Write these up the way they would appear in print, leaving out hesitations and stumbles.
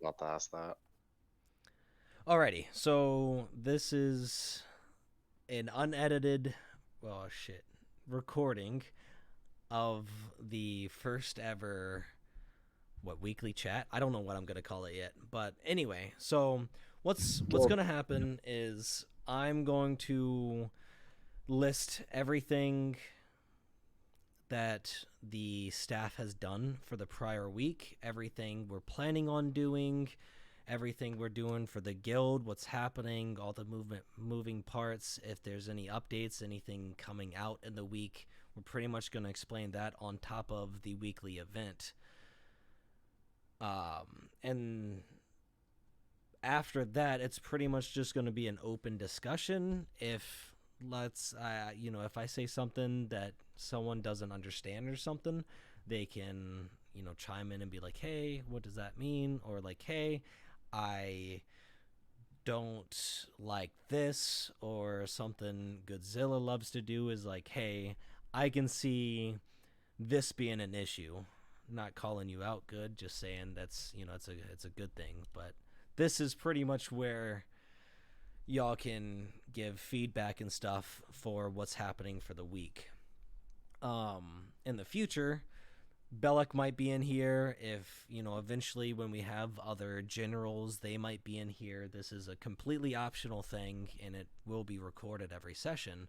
not to ask that. Alrighty, so this is an unedited, well, shit, recording of the first ever weekly chat. I don't know what I'm gonna call it yet, but anyway, so what's Well, gonna happen is I'm going to list everything that the staff has done for the prior week, everything we're planning on doing, everything we're doing for the guild, what's happening, all the moving parts, if there's any updates, anything coming out in the week. We're pretty much going to explain that on top of the weekly event. And after that, it's pretty much just going to be an open discussion. If I say something that someone doesn't understand or something, they can, chime in and be like, hey, what does that mean? Or like, hey, I don't like this. Or something Godzilla loves to do is like, hey, I can see this being an issue. Not calling you out good, just saying that's, it's a good thing. But this is pretty much where y'all can give feedback and stuff for what's happening for the week. In the future, Bellic might be in here. If, eventually when we have other generals, they might be in here. This is a completely optional thing, and it will be recorded every session.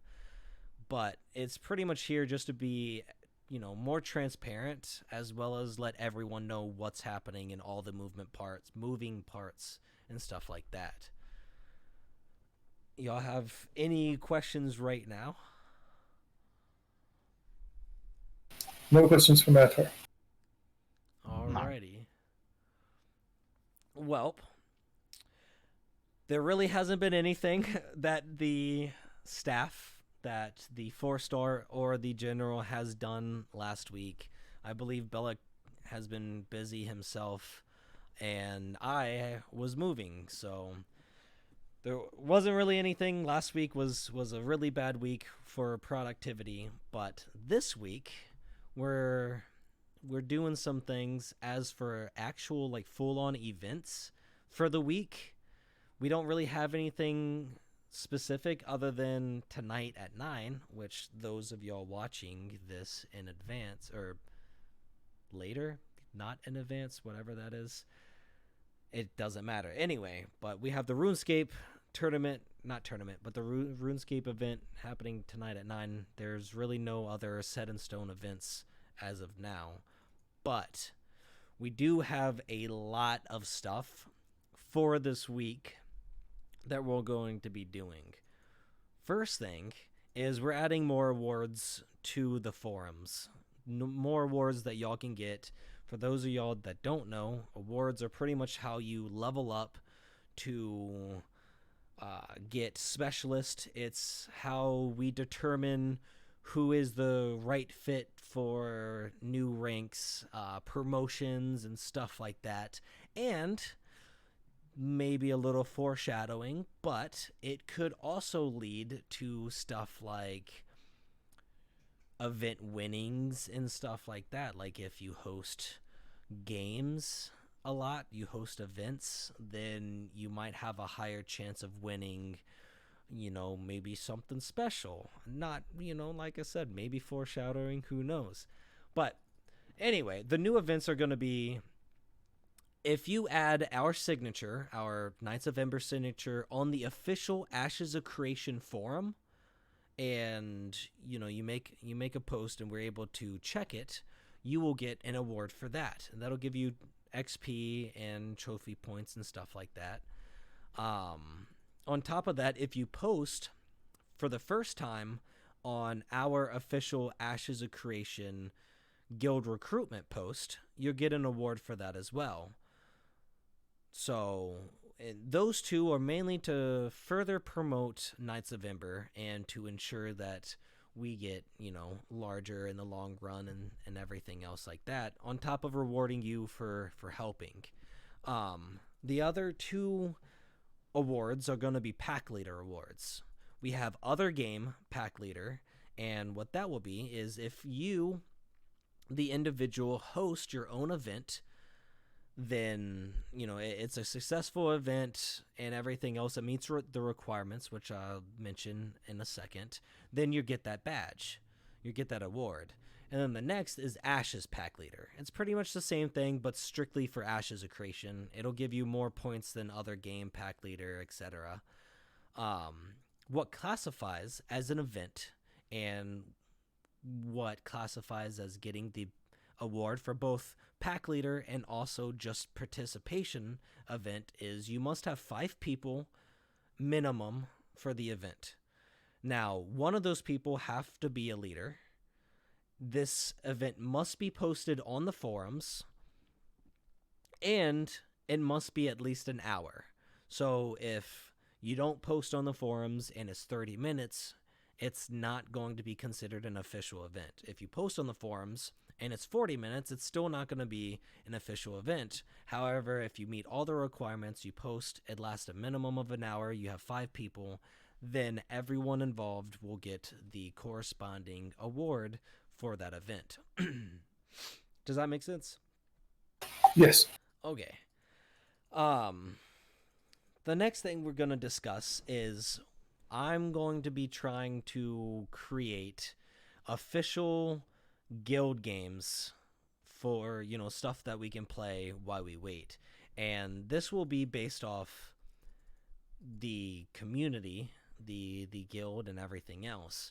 But it's pretty much here just to be, more transparent, as well as let everyone know what's happening in all the moving parts, and stuff like that. Y'all have any questions right now? no questions from Atar. No. Alrighty. Well, there really hasn't been anything that the staff, that the 4-star or the general has done last week. I believe Bellic has been busy himself, and I was moving, so there wasn't really anything. Last week was a really bad week for productivity, but this week we're doing some things. As for actual like full on events for the week, we don't really have anything specific other than tonight at 9, which those of y'all watching this in advance or later, not in advance, whatever that is, it doesn't matter anyway. But we have the RuneScape tournament, not tournament, but the RuneScape event happening tonight at 9. There's really no other set in stone events as of now, but we do have a lot of stuff for this week that we're going to be doing. First thing is we're adding more awards to the forums. More awards that y'all can get. For those of y'all that don't know, awards are pretty much how you level up to get specialist. It's how we determine who is the right fit for new ranks, promotions, and stuff like that. And maybe a little foreshadowing, but it could also lead to stuff like event winnings and stuff like that. Like if you host games a lot, you host events, then you might have a higher chance of winning, maybe something special. Not, like I said, maybe foreshadowing, who knows. But anyway, the new events are going to be, if you add our signature, our Knights of Ember signature, on the official Ashes of Creation forum, and you make a post and we're able to check it, you will get an award for that, and that'll give you XP and trophy points and stuff like that. On top of that, if you post for the first time on our official Ashes of Creation guild recruitment post, you'll get an award for that as well. So those two are mainly to further promote Knights of Ember and to ensure that we get, larger in the long run, and everything else like that, on top of rewarding you for helping. The other two awards are going to be pack leader awards. We have other game pack leader, and what that will be is if you, the individual, host your own event, then it's a successful event and everything else that meets the requirements, which I'll mention in a second, then you get that badge, you get that award. And then the next is Ashes Pack Leader. It's pretty much the same thing, but strictly for Ashes of Creation. It'll give you more points than other game Pack Leader, etc. What classifies as an event and what classifies as getting the award for both Pack Leader and also just participation event is you must have 5 people minimum for the event. Now, one of those people have to be a leader. This event must be posted on the forums, and it must be at least an hour. So if you don't post on the forums and it's 30 minutes, it's not going to be considered an official event. If you post on the forums and it's 40 minutes, it's still not going to be an official event. However, if you meet all the requirements, you post, it lasts a minimum of an hour, you have 5 people, then everyone involved will get the corresponding award for that event. Does that make sense? Yes. Okay. The next thing we're going to discuss is I'm going to be trying to create official guild games for, stuff that we can play while we wait. And this will be based off the community, the guild, and everything else.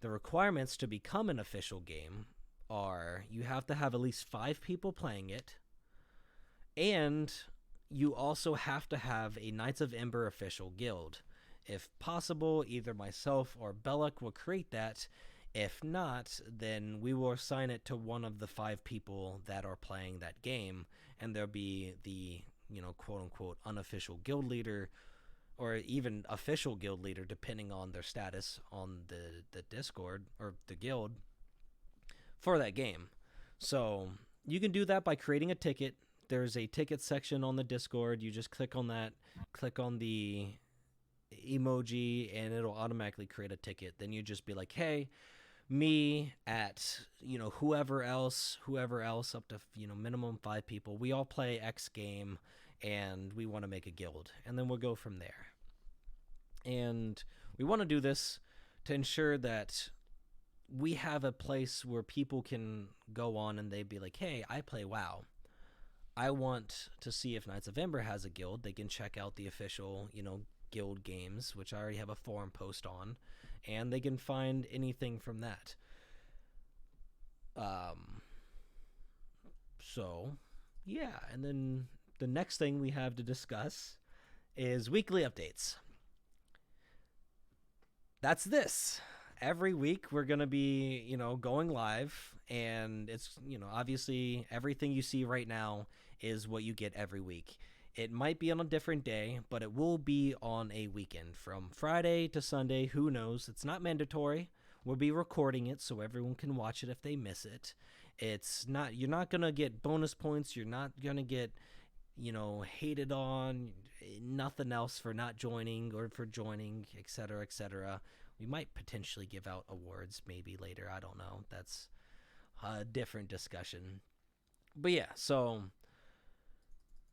The requirements to become an official game are you have to have at least 5 people playing it, and you also have to have a Knights of Ember official guild. If possible, either myself or Belloc will create that. If not, then we will assign it to one of the 5 people that are playing that game, and there'll be the, quote-unquote unofficial guild leader, or even official guild leader, depending on their status on the Discord or the guild for that game. So you can do that by creating a ticket. There's a ticket section on the Discord. You just click on that, click on the emoji, and it'll automatically create a ticket. Then you just be like, hey, me at, whoever else up to, minimum 5 people. We all play X game and we want to make a guild. And then we'll go from there. And we want to do this to ensure that we have a place where people can go on and they'd be like, hey, I play WoW. I want to see if Knights of Ember has a guild. They can check out the official, guild games, which I already have a forum post on, and they can find anything from that. So, yeah, and then the next thing we have to discuss is weekly updates. That's this. Every week we're going to be, going live, and it's, obviously everything you see right now is what you get every week. It might be on a different day, but it will be on a weekend from Friday to Sunday. Who knows? It's not mandatory. We'll be recording it so everyone can watch it if they miss it. You're not going to get bonus points. You're not going to get, hated on, nothing else for not joining or for joining, etc., etc. We might potentially give out awards maybe later. I don't know. That's a different discussion. But yeah, so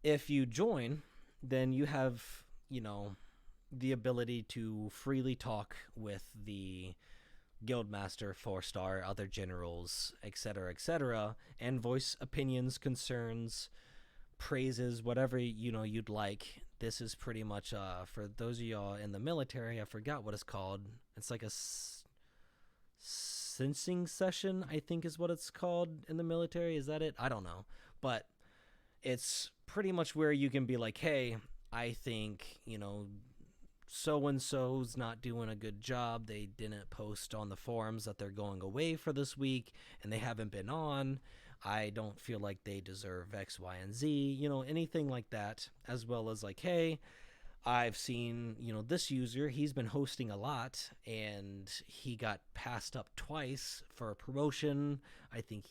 if you join, then you have, the ability to freely talk with the guildmaster, 4-star, other generals, etc., and voice opinions, concerns, praises, whatever, you'd like. This is pretty much, for those of y'all in the military, I forgot what it's called. It's like a sensing session, I think is what it's called in the military. Is that it? I don't know. But it's pretty much where you can be like, hey, I think, so-and-so's not doing a good job. They didn't post on the forums that they're going away for this week, and they haven't been on. I don't feel like they deserve X, Y, and Z, anything like that, as well as like, hey, I've seen, this user, he's been hosting a lot, and he got passed up twice for a promotion. I think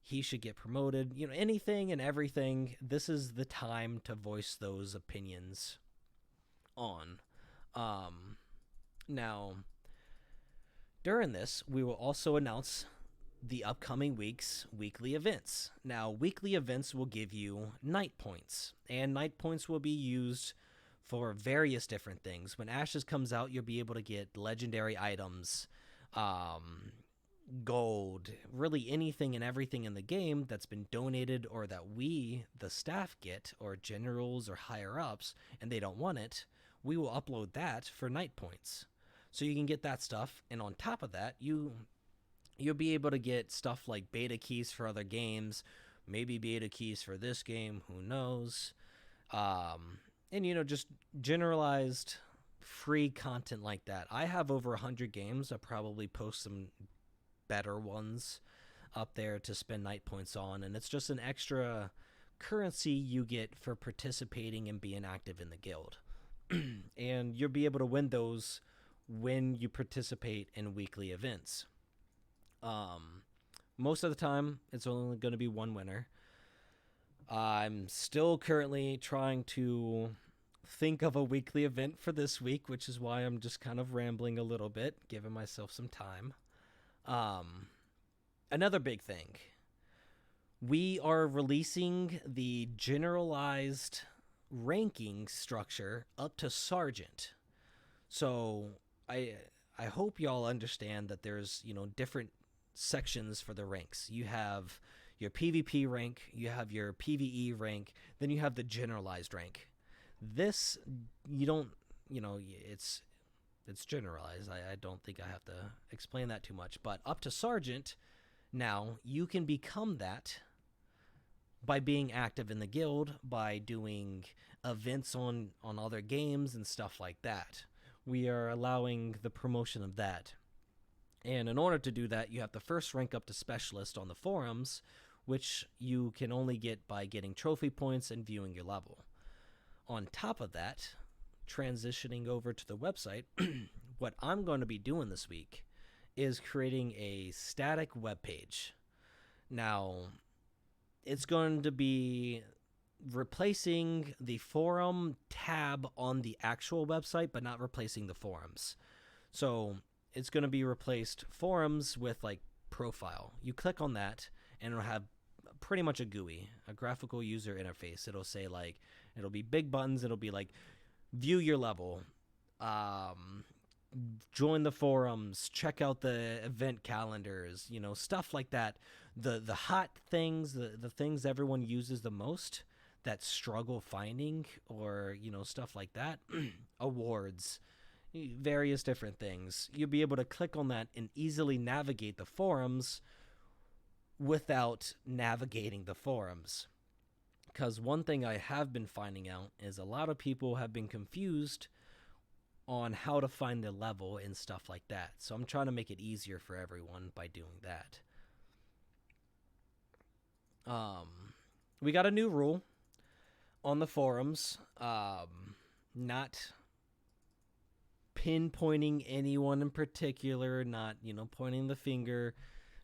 he should get promoted. Anything and everything. This is the time to voice those opinions on. Now, during this, we will also announce the upcoming week's weekly events. Now, weekly events will give you night points, and night points will be used for various different things. When Ashes comes out, you'll be able to get legendary items, gold, really anything and everything in the game that's been donated or that we, the staff, get, or generals or higher ups, and they don't want it. We will upload that for night points. So you can get that stuff, and on top of that, you'll be able to get stuff like beta keys for other games, maybe beta keys for this game, who knows. And, just generalized free content like that. I have over 100 games. I'll probably post some better ones up there to spend night points on, and it's just an extra currency you get for participating and being active in the guild. And you'll be able to win those when you participate in weekly events. Most of the time, it's only going to be one winner. I'm still currently trying to think of a weekly event for this week, which is why I'm just kind of rambling a little bit, giving myself some time. Another big thing, we are releasing the generalized ranking structure up to Sergeant. So I hope y'all understand that there's, different sections for the ranks. You have your PvP rank, you have your PvE rank, then you have the generalized rank. This, you don't, it's generalized. I don't think I have to explain that too much. But up to Sergeant, now you can become that by being active in the guild, by doing events on other games and stuff like that. We are allowing the promotion of that. And in order to do that, you have to first rank up to Specialist on the forums, which you can only get by getting trophy points and viewing your level. On top of that, transitioning over to the website, what I'm going to be doing this week is creating a static web page. Now, it's going to be replacing the forum tab on the actual website, but not replacing the forums. So it's going to be replaced forums with like profile. You click on that and it'll have pretty much a GUI, a graphical user interface. It'll say like, it'll be big buttons. It'll be like, view your level, join the forums, check out the event calendars, stuff like that. The hot things, the things everyone uses the most that struggle finding, or, stuff like that. Awards, various different things. You'll be able to click on that and easily navigate the forums without navigating the forums. Because one thing I have been finding out is a lot of people have been confused on how to find their level and stuff like that. So I'm trying to make it easier for everyone by doing that. We got a new rule on the forums. Not pinpointing anyone in particular, not, pointing the finger.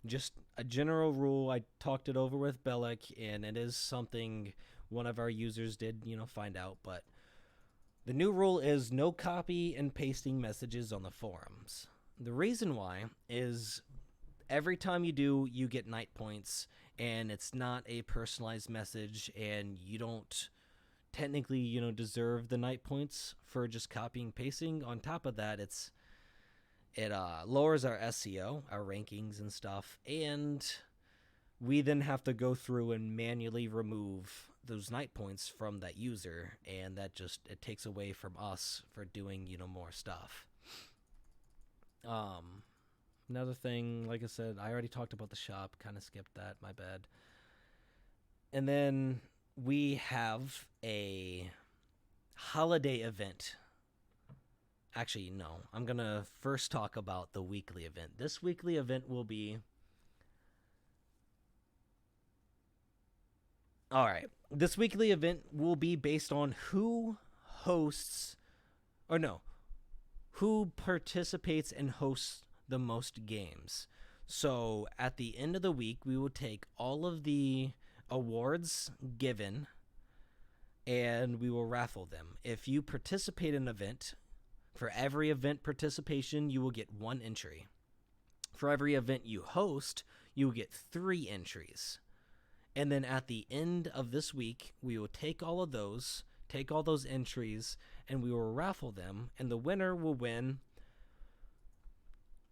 Just a general rule. I talked it over with Bellic, and it is something one of our users did, find out. But the new rule is no copy and pasting messages on the forums. The reason why is every time you do, you get night points, and it's not a personalized message, and you don't technically, deserve the night points for just copying and pasting. On top of that, it lowers our SEO, our rankings and stuff, and we then have to go through and manually remove those night points from that user, and that just, it takes away from us for doing, more stuff. Another thing, like I said, I already talked about the shop, kind of skipped that, my bad. And then we have a holiday event. Actually, no. I'm going to first talk about the weekly event. This weekly event will be... All right. This weekly event will be based on who hosts... Or no. Who participates and hosts the most games. So, at the end of the week, we will take all of the awards given, and we will raffle them. If you participate in an event... For every event participation, you will get one entry. For every event you host, you will get 3 entries. And then at the end of this week, we will take all those entries, and we will raffle them, and the winner will win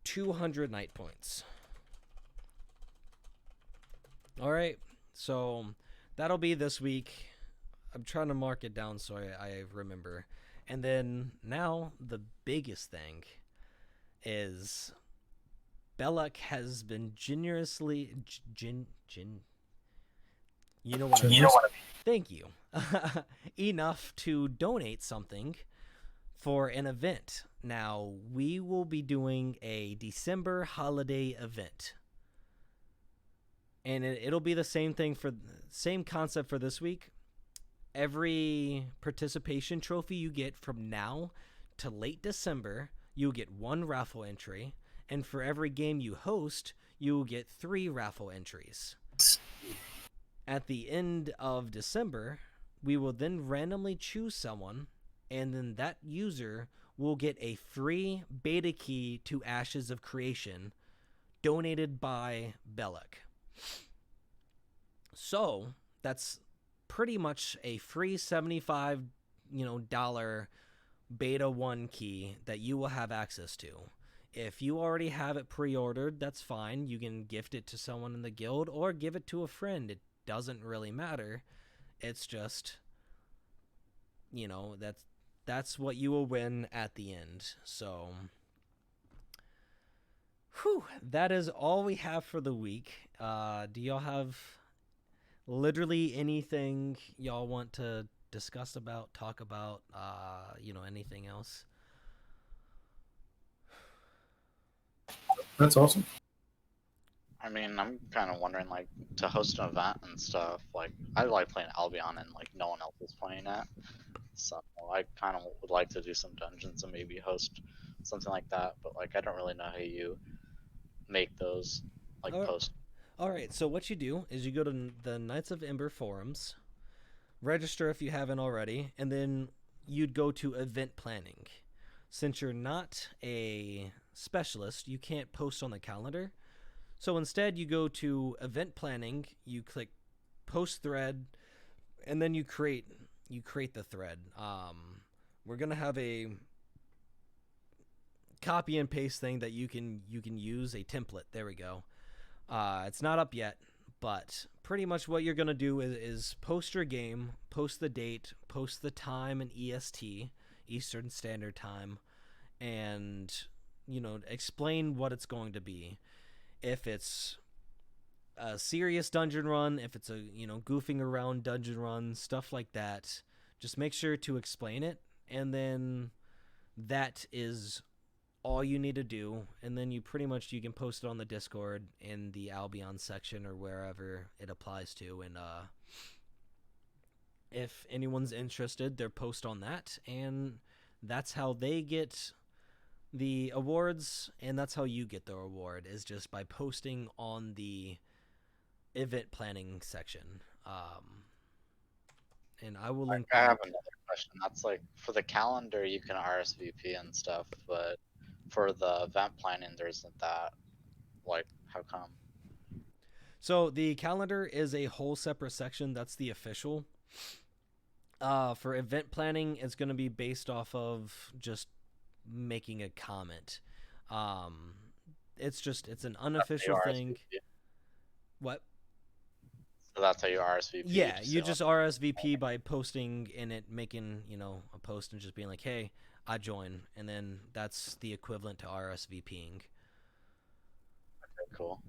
200 night points. All right, so that'll be this week. I'm trying to mark it down so I remember. And then now the biggest thing is Belluck has been generously you know what I mean. Thank you. Enough to donate something for an event. Now, we will be doing a December holiday event. And it'll be the same concept for this week. Every participation trophy you get from now to late December, you'll get 1 raffle entry. And for every game you host, you will get 3 raffle entries. At the end of December, we will then randomly choose someone, and then that user will get a free beta key to Ashes of Creation donated by Belluck. So that's pretty much a free $75 beta 1 key that you will have access to. If you already have it pre-ordered, that's fine. You can gift it to someone in the guild or give it to a friend. It doesn't really matter. It's just, that's what you will win at the end. So, that is all we have for the week. Do y'all have literally anything y'all want to discuss about, talk about, anything else? That's awesome. I mean, I'm kind of wondering, like, to host an event and stuff, like, I like playing Albion and, like, no one else is playing it. So I kind of would like to do some dungeons and maybe host something like that. But, like, I don't really know how you make those, like, posts. All right, so what you do is you go to the Knights of Ember forums, register if you haven't already, and then you'd go to event planning. Since you're not a specialist, you can't post on the calendar. So instead, you go to event planning, you click post thread, and then you create the thread. We're gonna have a copy and paste thing that you can use, a template. There we go. It's not up yet, but pretty much what you're gonna do is post your game, post the date, post the time in EST, Eastern Standard Time, and explain what it's going to be. If it's a serious dungeon run, if it's a goofing around dungeon run, stuff like that, just make sure to explain it, and then that is all you need to do. And then you can post it on the Discord in the Albion section or wherever it applies to, and if anyone's interested, they're post on that, and that's how they get the awards, and that's how you get the award, is just by posting on the event planning section. And I will link. I have another question. That's like, for the calendar, you can RSVP and stuff, but for the event planning, there isn't that. Like, how come? So the calendar is a whole separate section. That's the official. For event planning, it's going to be based off of just making a comment. It's an unofficial thing. What? So that's how you RSVP. Yeah, you just RSVP by posting in it, making a post and just being like, "Hey, I join," and then that's the equivalent to RSVPing. Okay, cool.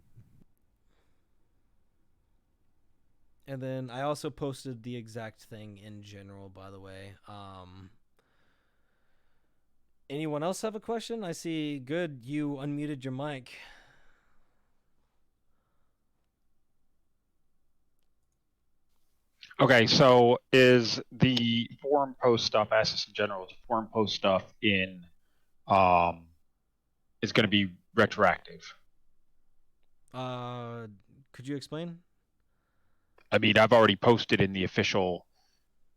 And then I also posted the exact thing in general, by the way. Anyone else have a question? I see. Good, you unmuted your mic. Okay, so is the forum post stuff, as in general, is forum post stuff in is going to be retroactive? Could you explain? I mean, I've already posted in the official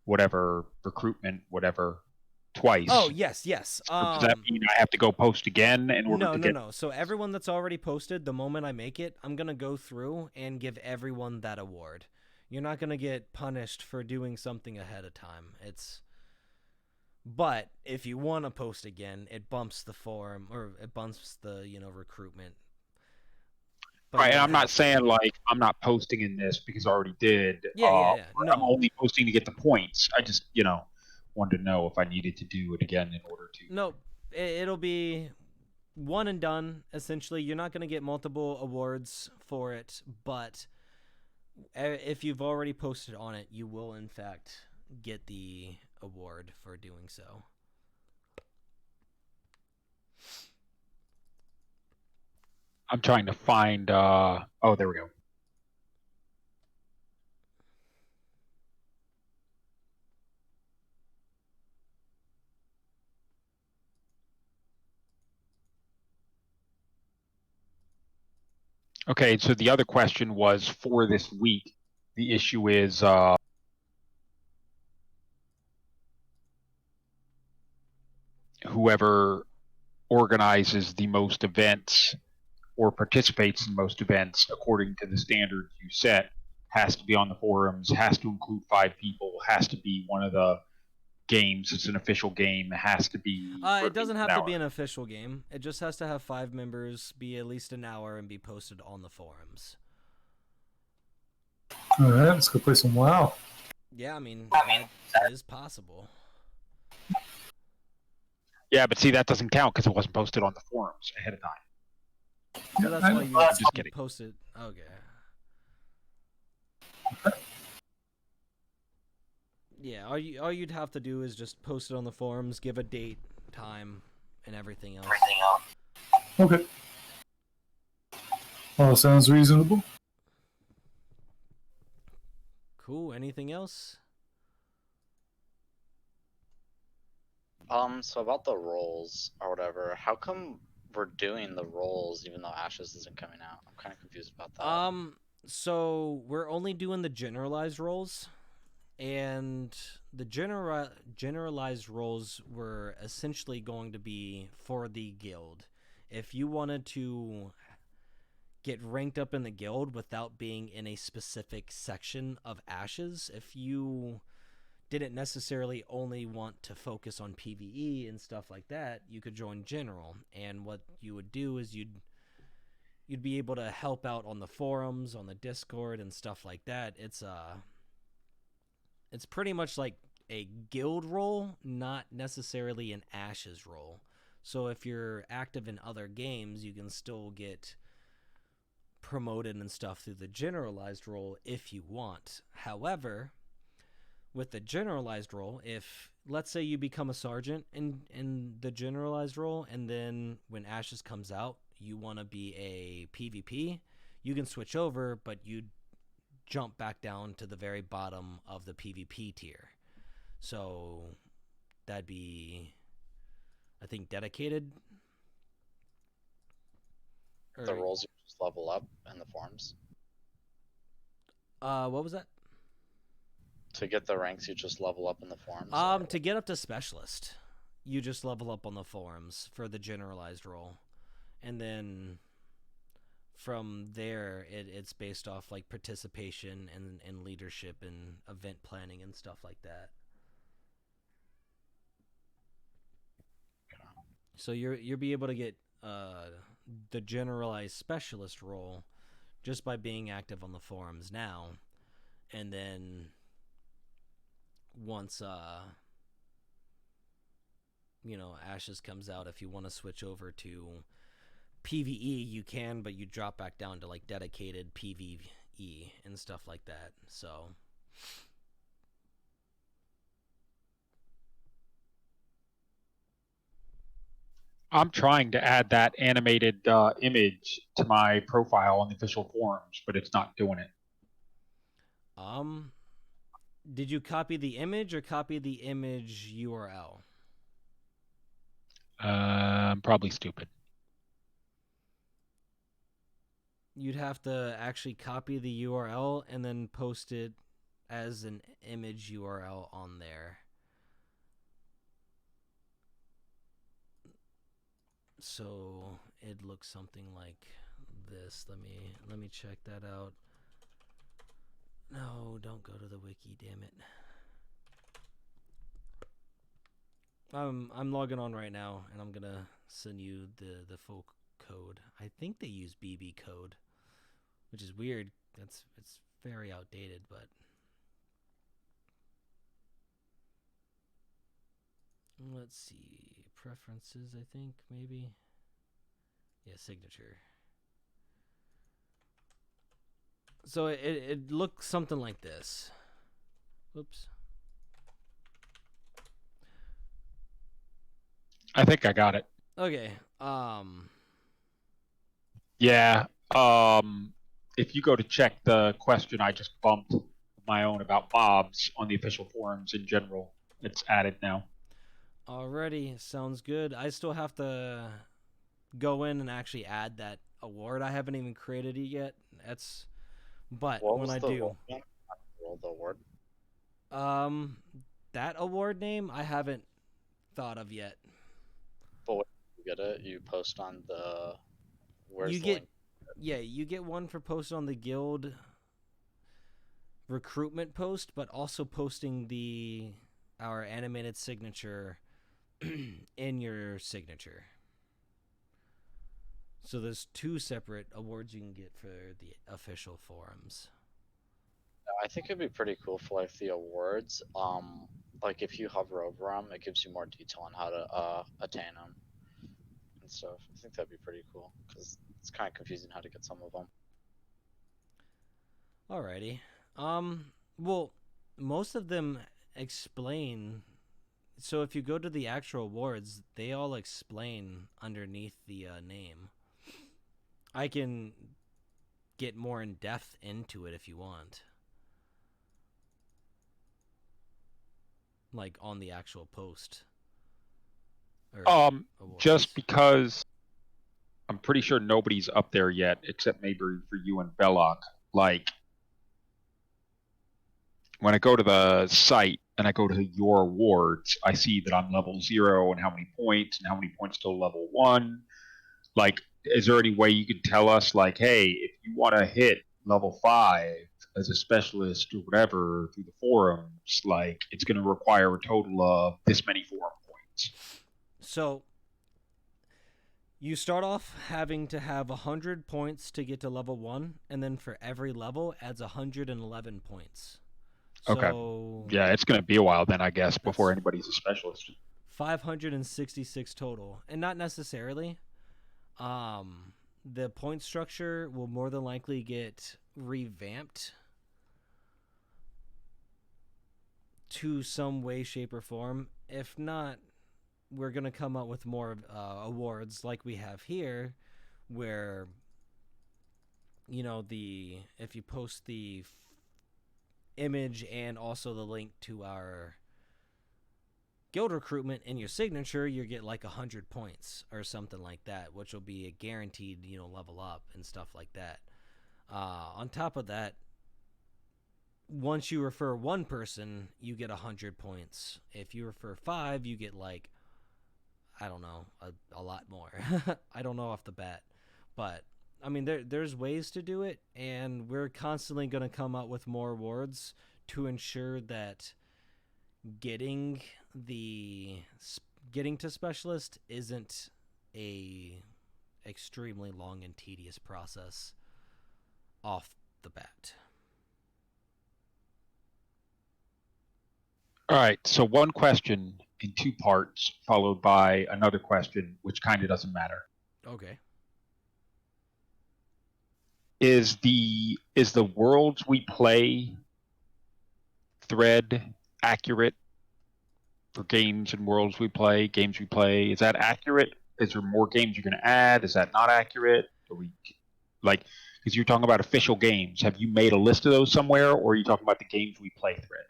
whatever recruitment, whatever twice. Oh, yes. So does that mean I have to go post again in order to get... No. So everyone that's already posted, the moment I make it, I'm going to go through and give everyone that award. You're not going to get punished for doing something ahead of time. But if you want to post again, it bumps the forum, or it bumps the, recruitment. But Right, you and don't I'm not have to. saying like I'm not posting in this because I already did. Yeah. I'm No. only posting to get the points. I just, wanted to know if I needed to do it again in order to... No, it'll be one and done, essentially. You're not going to get multiple awards for it, but if you've already posted on it, you will, in fact, get the award for doing so. I'm trying to find... oh, there we go. Okay, so the other question was for this week. The issue is whoever organizes the most events or participates in most events according to the standards you set has to be on the forums, has to include 5 people, has to be one of the games. It's an official game. Has to be... It doesn't have to be an official game. It just has to have 5 members, be at least an hour, and be posted on the forums. All right, let's go play some WoW. Yeah, I mean, that is possible. Yeah, but see, that doesn't count because it wasn't posted on the forums ahead of time. So that's why you just kidding. posted. Okay. Yeah, all you'd have to do is just post it on the forums, give a date, time, and everything else. Okay. All sounds reasonable. Cool. Anything else? So about the rolls or whatever, how come we're doing the rolls even though Ashes isn't coming out? I'm kind of confused about that. So we're only doing the generalized roles, and the generalized roles were essentially going to be for the guild. If you wanted to get ranked up in the guild without being in a specific section of Ashes, if you didn't necessarily only want to focus on PvE and stuff like that, you could join general. And what you would do is you'd be able to help out on the forums, on the Discord, and stuff like that. It's pretty much like a guild role, not necessarily an Ashes role. So if you're active in other games, you can still get promoted and stuff through the generalized role if you want. However, with the generalized role, if let's say you become a sergeant in the generalized role, and then when Ashes comes out, you want to be a PvP, you can switch over, but you jump back down to the very bottom of the PvP tier. So that'd be, I think, dedicated. The roles you just level up in the forums. What was that? To get the ranks, you just level up in the forums. To get up to specialist, you just level up on the forums for the generalized role, and then from there, it's based off like participation and leadership and event planning and stuff like that. So you'll be able to get the generalized specialist role just by being active on the forums now, and then once Ashes comes out, if you want to switch over to PvE, you can, but you drop back down to like dedicated PvE and stuff like that. So I'm trying to add that animated image to my profile on the official forums, but it's not doing it. did you copy the image or copy the image URL? I'm probably stupid. You'd have to actually copy the URL and then post it as an image URL on there. So it looks something like this. Let me check that out. No, don't go to the wiki, damn it. I'm logging on right now, and I'm gonna send you the full code. I think they use BB code, which is weird. It's very outdated, but let's see, preferences. I think maybe, yeah, signature. So it looks something like this. Oops. I think I got it. Okay. Yeah. If you go to check the question I just bumped of my own about mobs on the official forums in general, it's added now. Alrighty, sounds good. I still have to go in and actually add that award. I haven't even created it yet. But What when was I the do, role again? The award? that award name I haven't thought of yet. But when you get it, you post on the. Where's You the get, link? yeah, you get one for posting on the guild recruitment post, but also posting our animated signature in your signature. So there's 2 separate awards you can get for the official forums. I think it'd be pretty cool for like the awards. Like if you hover over them, it gives you more detail on how to attain them and stuff. I think that'd be pretty cool because it's kind of confusing how to get some of them. Alrighty. Well, most of them explain. So if you go to the actual awards, they all explain underneath the name. I can get more in depth into it if you want. Like on the actual post. Just because I'm pretty sure nobody's up there yet, except maybe for you and Belloc. Like, when I go to the site and I go to your awards, I see that I'm level 0 and how many points to level 1. Like, is there any way you could tell us, like, hey, if you want to hit level 5 as a specialist or whatever through the forums, like, it's going to require a total of this many forum points? So you start off having to have 100 points to get to level 1, and then for every level adds 111 points. Okay. So yeah, it's going to be a while then, I guess, before anybody's a specialist. 566 total, and not necessarily. The point structure will more than likely get revamped to some way, shape, or form. If not, we're going to come up with more awards like we have here, where, you know, if you post the image and also the link to our guild recruitment in your signature, you get like 100 points or something like that, which will be a guaranteed, you know, level up and stuff like that. On top of that, once you refer 1 person, you get 100 points. If you refer 5, you get like, I don't know, a lot more. I don't know off the bat, but I mean, there's ways to do it, and we're constantly going to come up with more awards to ensure that getting to specialist isn't a extremely long and tedious process off the bat. All right, so one question in 2 parts, followed by another question, which kind of doesn't matter. Okay. Is the worlds we play thread accurate for games and worlds we play, Is that accurate? Is there more games you're going to add? Is that not accurate? Are we, like, because you're talking about official games. Have you made a list of those somewhere, or are you talking about the games we play thread?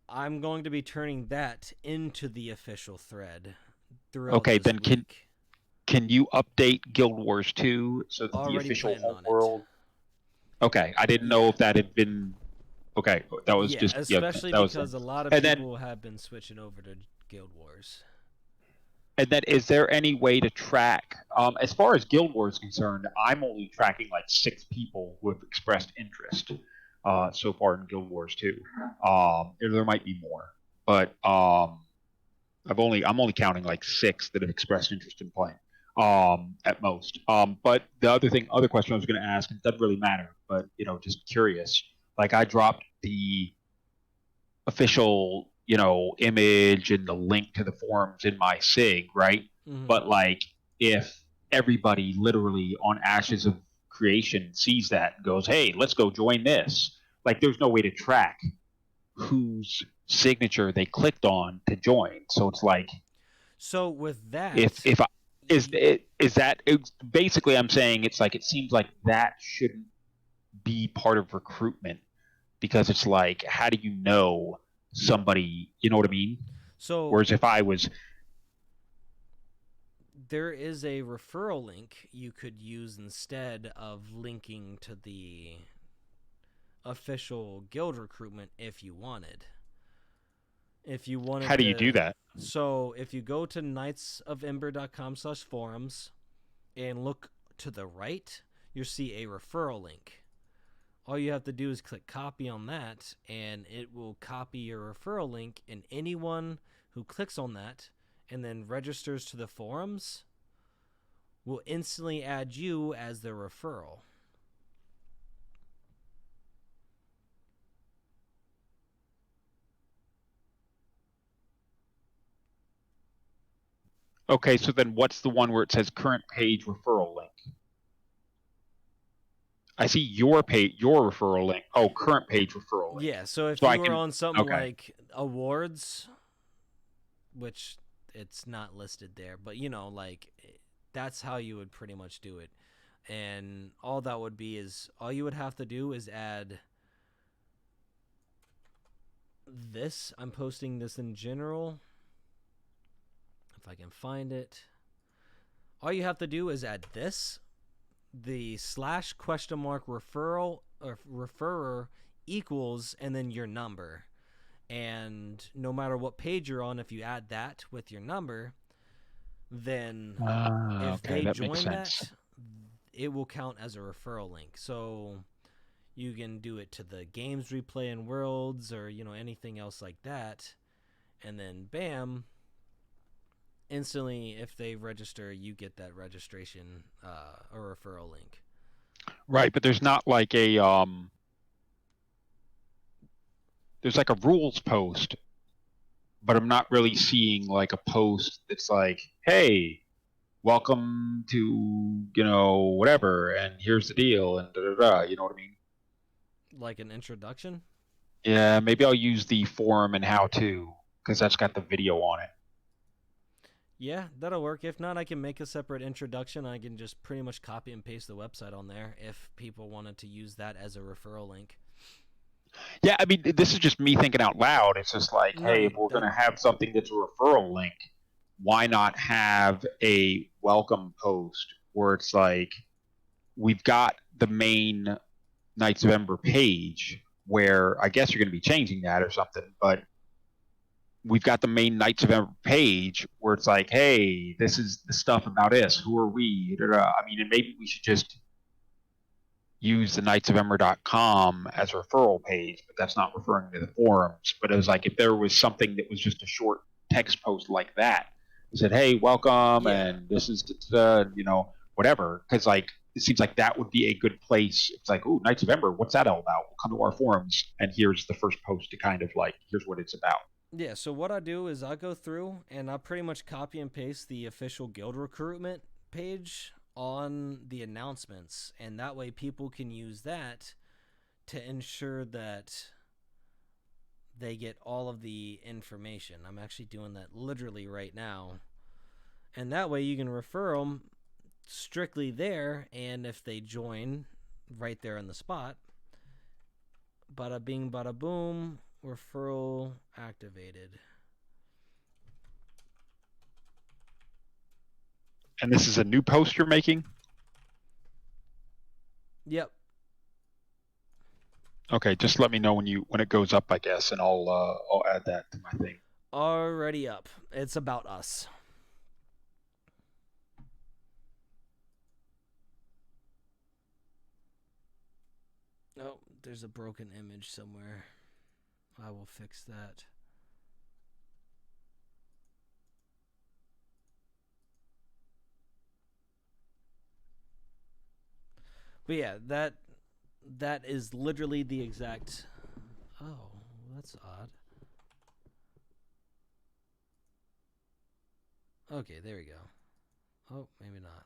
I'm going to be turning that into the official thread throughout Okay, this then week. Can you update Guild Wars 2 so that Already the official planning on it. world? Okay, I didn't know if that had been. Okay, that was especially that was because then. a lot of And people have been switching over to Guild Wars. And then, is there any way to track? As far as Guild Wars is concerned, I'm only tracking like 6 people who have expressed interest so far in Guild Wars 2. There might be more, but I'm only counting like 6 that have expressed interest in playing at most. But the other question I was going to ask, and it doesn't really matter, but just curious. Like I dropped the official image and the link to the forums in my sig, right? Mhm. But like if everybody literally on Ashes of Creation sees that and goes, hey, let's go join this, like there's no way to track whose signature they clicked on to join. So it's like So with that, if I, y- is that basically I'm saying it's like it seems like that shouldn't be part of recruitment, because it's like, how do you know somebody, you know what I mean? so Whereas if I was, there is a referral link you could use instead of linking to the official guild recruitment if you wanted. If you wanted how do you do to, that? so if you go to knightsofember.com/forums and look to the right, you'll see a referral link. All you have to do is click copy on that, and it will copy your referral link, and anyone who clicks on that and then registers to the forums will instantly add you as their referral. Okay, so then what's the one where it says current page referral link? I see your referral link. Oh, current page referral link. Yeah, so if So I you were can, on something okay. like awards, which it's not listed there, but like that's how you would pretty much do it. And all that would be is all you would have to do is add this. I'm posting this in general. If I can find it. All you have to do is add this, the / referral or referrer equals, and then your number. And no matter what page you're on, if you add that with your number, then if Okay, they that makes join sense. that, it will count as a referral link. So you can do it to the games replay and worlds or anything else like that, and then bam, instantly if they register, you get that registration or referral link. Right, but there's not like there's like a rules post, but I'm not really seeing like a post that's like, hey, welcome to, whatever, and here's the deal, and da da da, you know what I mean? Like an introduction. Yeah, maybe I'll use the forum and how to, because that's got the video on it. Yeah, that'll work. If not, I can make a separate introduction. I can just pretty much copy and paste the website on there if people wanted to use that as a referral link. Yeah, I mean, this is just me thinking out loud. It's just like, No, hey, if we're that going to have something that's a referral link, why not have a welcome post where it's like, we've got the main Knights of Ember page where I guess you're going to be changing that or something, but we've got the main Knights of Ember page where it's like, hey, this is the stuff about us. Who are we? I mean, and maybe we should just use the knightsofember.com as a referral page, but that's not referring to the forums. But it was like if there was something that was just a short text post like that, it said, hey, welcome, yeah. and this is, whatever. Because like it seems like that would be a good place. It's like, oh, Knights of Ember, what's that all about? We'll come to our forums, and here's the first post to kind of like, here's what it's about. Yeah, so what I do is I go through and I pretty much copy and paste the official guild recruitment page on the announcements, and that way people can use that to ensure that they get all of the information. I'm actually doing that literally right now. And that way you can refer them strictly there, and if they join right there on the spot, bada bing, bada boom, referral activated. And this is a new post you're making? Yep. Okay, just let me know when it goes up, I guess, and I'll add that to my thing. Already up. It's about us. Oh, there's a broken image somewhere. I will fix that. But yeah, that is literally the exact. Oh, that's odd. Okay, there we go. Oh, maybe not.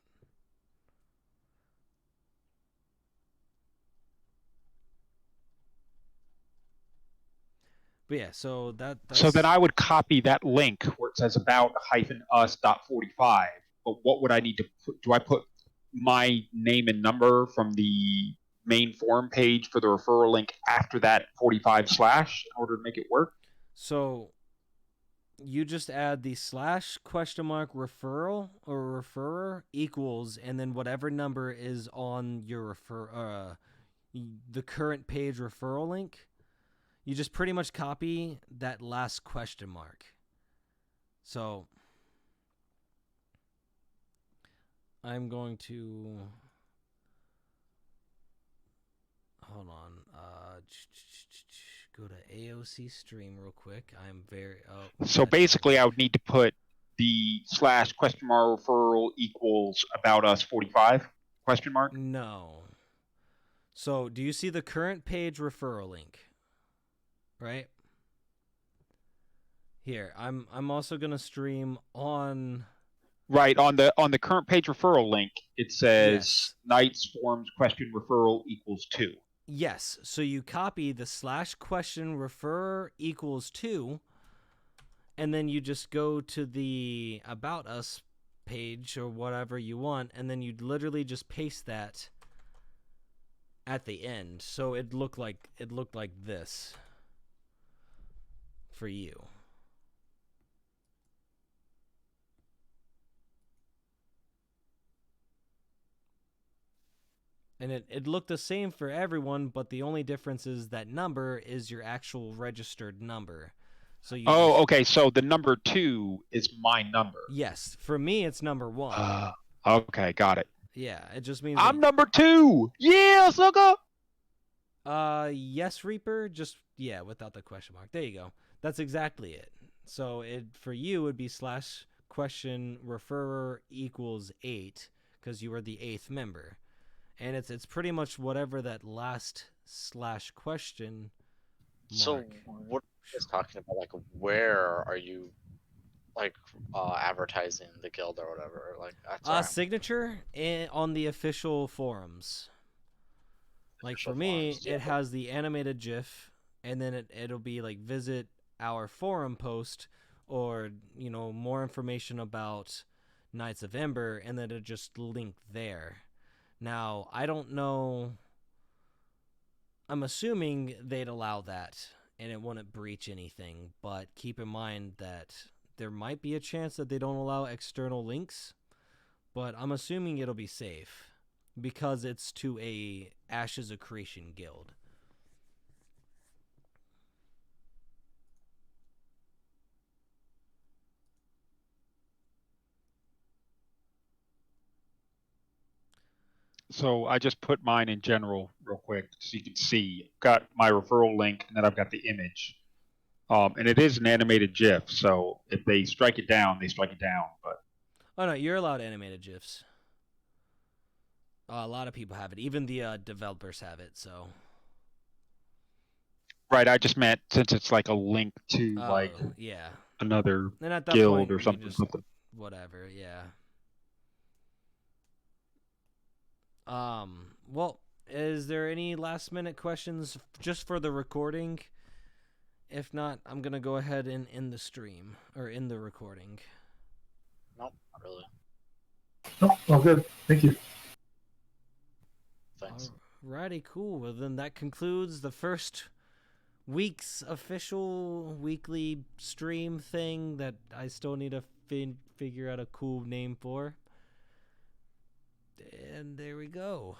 But yeah, so that's. So then I would copy that link where it says about -us.45. But what would I need to put? Do I put my name and number from the main forum page for the referral link after that 45 slash in order to make it work? So you just add the / referral or referrer equals, and then whatever number is on your the current page referral link. You just pretty much copy that last question mark. So I'm going to hold on. Go to AOC stream real quick. I'm very. Oh, So basically, I would need to put the / referral equals about us 45 ? No. So do you see the current page referral link? Right here. I'm also gonna stream on. Right, on the current page referral link, it says Yes. Knights forums question referral equals 2. Yes, so you copy the / referrer equals 2, and then you just go to the About Us page or whatever you want, and then you literally just paste that at the end. So it looked like this for you. And it looked the same for everyone, but the only difference is that number is your actual registered number. So you okay, so the number 2 is my number. Yes, for me it's number 1. Okay, got it. Yeah, it just means I'm number 2! Yeah, sucker! Yes, Reaper, just without the question mark. There you go. That's exactly it. So it for you would be / referrer equals 8 because you were the 8th member. And it's pretty much whatever that last / question mark. So what is talking about? Like, where are you, like, advertising the guild or whatever? Like, that's signature on the official forums. Like for me, it has the animated GIF, and then it'll be like visit our forum post, or more information about Knights of Ember, and then it just link there. Now, I don't know. I'm assuming they'd allow that and it wouldn't breach anything, but keep in mind that there might be a chance that they don't allow external links, but I'm assuming it'll be safe because it's to a Ashes of Creation guild. So I just put mine in general real quick so you can see. Got my referral link, and then I've got the image. And it is an animated GIF, so if they strike it down, they strike it down. But oh no, you're allowed animated GIFs. A lot of people have it. Even the developers have it. So. right, I just meant since it's like a link to like another and at that guild point, or something. Whatever, yeah. Well, is there any last minute questions just for the recording? If not, I'm gonna go ahead and end the stream or end the recording. Nope, not really. Nope, all good. Thank you. Thanks. Alrighty, cool. Well, then that concludes the first week's official weekly stream thing that I still need to figure out a cool name for. And there we go.